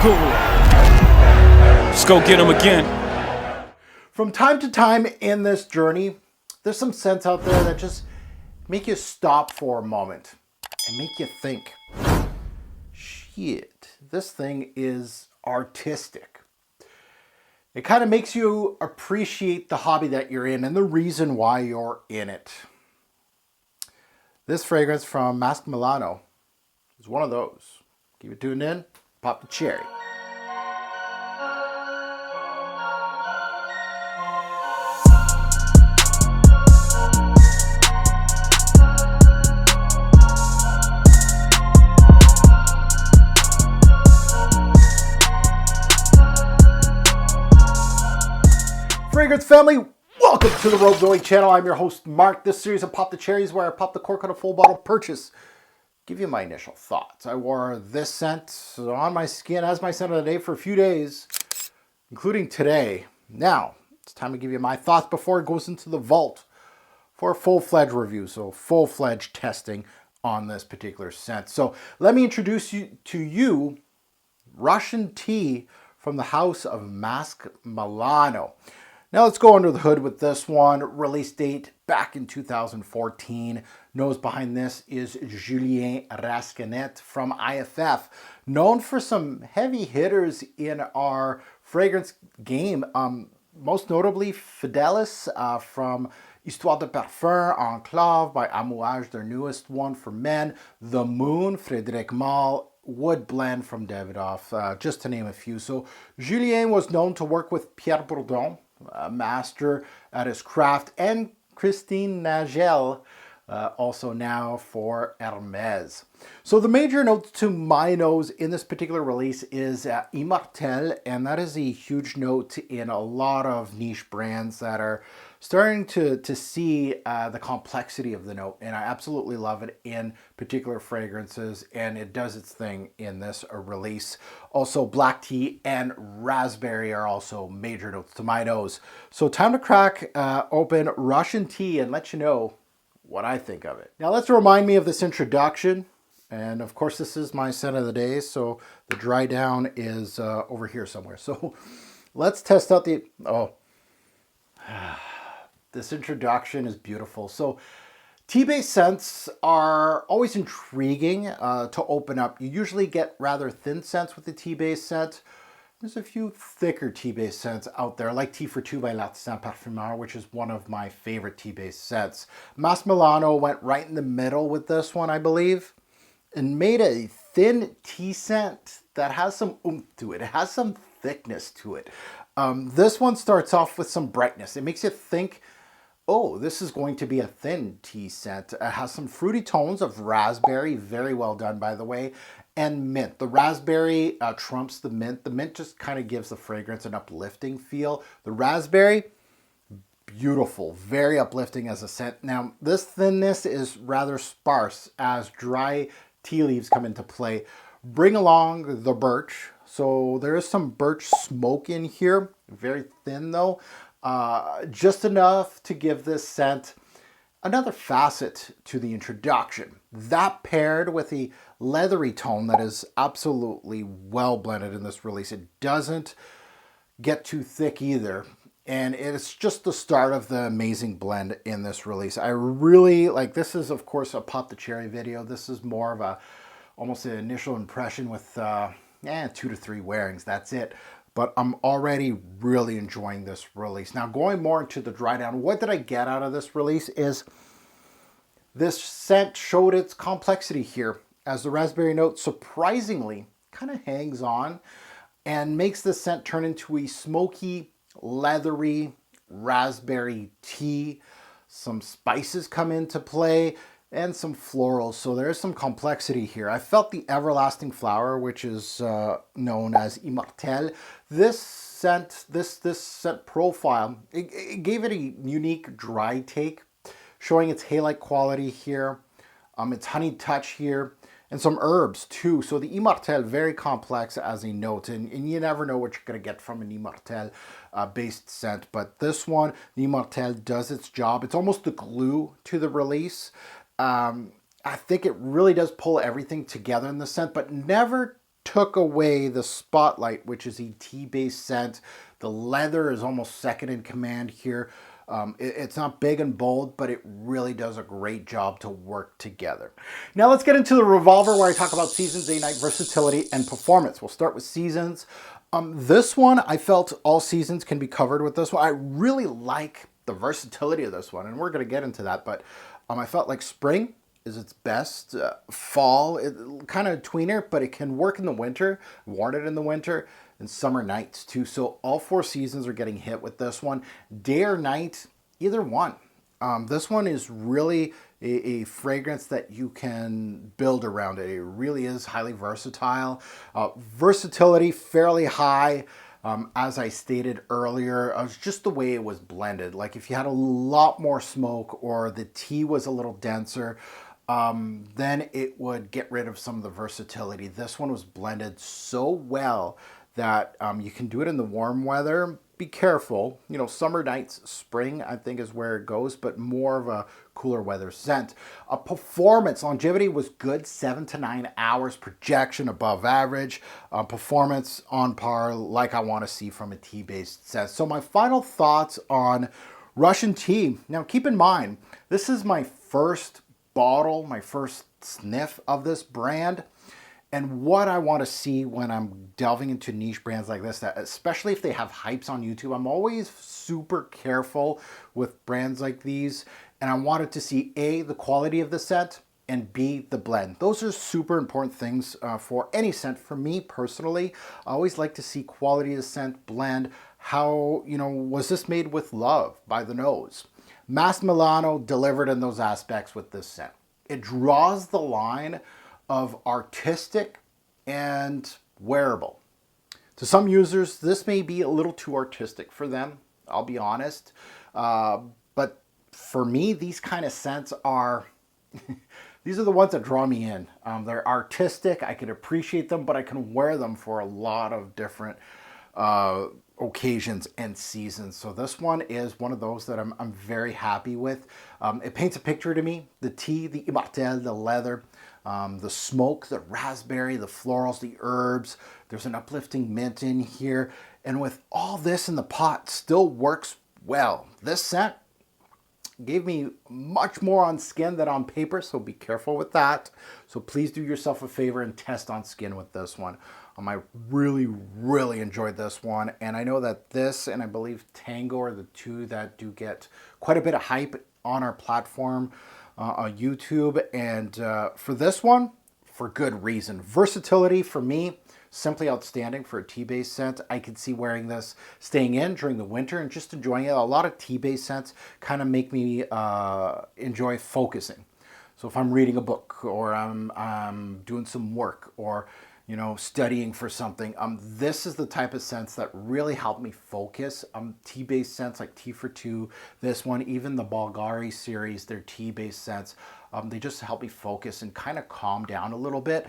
Let's go get him again. From time to time in this journey, there's some scents out there that just make you stop for a moment and make you think, shit, this thing is artistic. It kind of makes you appreciate the hobby that you're in and the reason why you're in it. This fragrance from Masque Milano is one of those. Keep it tuned in, pop the cherry. Fragrance family, welcome to the Revolver channel. I'm your host Mark. This series of Pop the Cherry is where I pop the cork on a full bottle purchase. Give you my initial thoughts. I wore this scent on my skin as my scent of the day for a few days, including today. Now, it's time to give you my thoughts before it goes into the vault for a full-fledged review, so full-fledged testing on this particular scent. So let me introduce you to Russian tea from the house of Masque Milano. Now let's go under the hood with this one. Release date back in 2014. Nose behind this is Julien Rascanet from IFF. Known for some heavy hitters in our fragrance game. Most notably Fidelis from Histoire de Parfum, Enclave by Amouage, their newest one for men. The Moon, Frédéric Malle, Wood Blend from Davidoff, just to name a few. So Julien was known to work with Pierre Bourdon, a master at his craft, and Christine Nagel, also now for Hermès. So the major notes to my nose in this particular release is immortelle, and that is a huge note in a lot of niche brands that are starting to see the complexity of the note, and I absolutely love it in particular fragrances, and it does its thing in this release. Also, black tea and raspberry are also major notes to my nose. So time to crack open Russian tea and let you know what I think of it. Now let's remind me of this introduction. And of course, this is my scent of the day, so the dry down is over here somewhere. So let's test out the, this introduction is beautiful. So tea-based scents are always intriguing to open up. You usually get rather thin scents with the tea-based scent. There's a few thicker tea-based scents out there, like Tea for Two by L'Artisan Parfumeur, which is one of my favorite tea-based scents. Masque Milano went right in the middle with this one, I believe, and made a thin tea scent that has some oomph to it. It has some thickness to it. This one starts off with some brightness. It makes you think, oh, this is going to be a thin tea scent. It has some fruity tones of raspberry, very well done by the way, and mint. The raspberry trumps the mint. The mint just kind of gives the fragrance an uplifting feel. The raspberry, beautiful, very uplifting as a scent. Now, this thinness is rather sparse as dry tea leaves come into play. Bring along the birch. So there is some birch smoke in here, very thin though. Just enough to give this scent another facet to the introduction. That paired with a leathery tone that is absolutely well blended in this release. It doesn't get too thick either. And it's just the start of the amazing blend in this release. I really like, this is of course a Pop the Cherry video. This is more of almost an initial impression with 2 to 3 wearings. That's it. But I'm already really enjoying this release. Now going more into the dry down, what did I get out of this release is this scent showed its complexity here as the raspberry note surprisingly kind of hangs on and makes the scent turn into a smoky, leathery raspberry tea. Some spices come into play and some florals, so there's some complexity here. I felt the everlasting flower, which is known as immortelle. This scent, this scent profile, it gave it a unique dry take, showing its hay-like quality here, its honey touch here, and some herbs too. So the immortelle, very complex as a note, and you never know what you're gonna get from an immortelle based scent. But this one, the immortelle does its job. It's almost the glue to the release. I think it really does pull everything together in the scent, but never took away the spotlight, which is a tea-based scent. The leather is almost second in command here. It's not big and bold, but it really does a great job to work together. Now let's get into the Revolver, where I talk about seasons, day, night, versatility, and performance. We'll start with seasons. This one, I felt all seasons can be covered with this one. I really like the versatility of this one, and we're going to get into that, but I felt like spring is its best. Fall, kind of tweener, but it can work in the winter, worn it in the winter, and summer nights too. So all 4 seasons are getting hit with this one. Day or night, either one. This one is really a fragrance that you can build around it. It really is highly versatile. Versatility fairly high. As I stated earlier, it was just the way it was blended. Like if you had a lot more smoke or the tea was a little denser, then it would get rid of some of the versatility. This one was blended so well that you can do it in the warm weather. Be careful, you know, summer nights, spring, I think is where it goes, but more of a cooler weather scent. Performance, longevity was good, 7 to 9 hours, projection above average, performance on par, like I want to see from a tea-based scent. So my final thoughts on Russian tea. Now keep in mind, this is my first bottle, my first sniff of this brand. And what I want to see when I'm delving into niche brands like this, that especially if they have hypes on YouTube, I'm always super careful with brands like these. And I wanted to see A, the quality of the scent, and B, the blend. Those are super important things for any scent. For me personally, I always like to see quality of the scent, blend. How, you know, was this made with love by the nose? Masque Milano delivered in those aspects with this scent. It draws the line of artistic and wearable. To some users, this may be a little too artistic for them, I'll be honest. But for me, these kind of scents are, these are the ones that draw me in. They're artistic, I can appreciate them, but I can wear them for a lot of different occasions and seasons. So this one is one of those that I'm very happy with. It paints a picture to me. The tea, the immortelle, the leather, the smoke, the raspberry, the florals, the herbs. There's an uplifting mint in here. And with all this in the pot, still works well. This scent gave me much more on skin than on paper, so be careful with that. So please do yourself a favor and test on skin with this one. I really enjoyed this one, and I know that this and I believe Tango are the two that do get quite a bit of hype on our platform on YouTube. And for this one, for good reason. Versatility for me, simply outstanding for a tea-based scent. I could see wearing this, staying in during the winter and just enjoying it. A lot of tea-based scents kind of make me enjoy focusing. So if I'm reading a book or I'm doing some work or, you know, studying for something, this is the type of scents that really help me focus. Tea-based scents like Tea for Two, this one, even the Bulgari series, they're tea-based scents. They just help me focus and kind of calm down a little bit.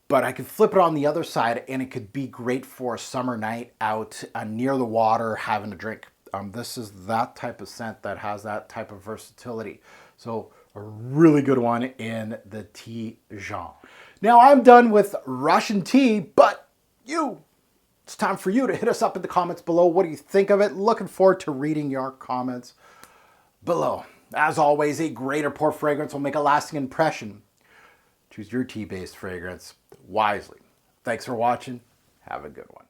But I could flip it on the other side and it could be great for a summer night out near the water having a drink. This is that type of scent that has that type of versatility. So a really good one in the tea genre. Now I'm done with Russian tea, but it's time for you to hit us up in the comments below. What do you think of it? Looking forward to reading your comments below. As always, a great or poor fragrance will make a lasting impression. Choose your tea-based fragrance wisely. Thanks for watching. Have a good one.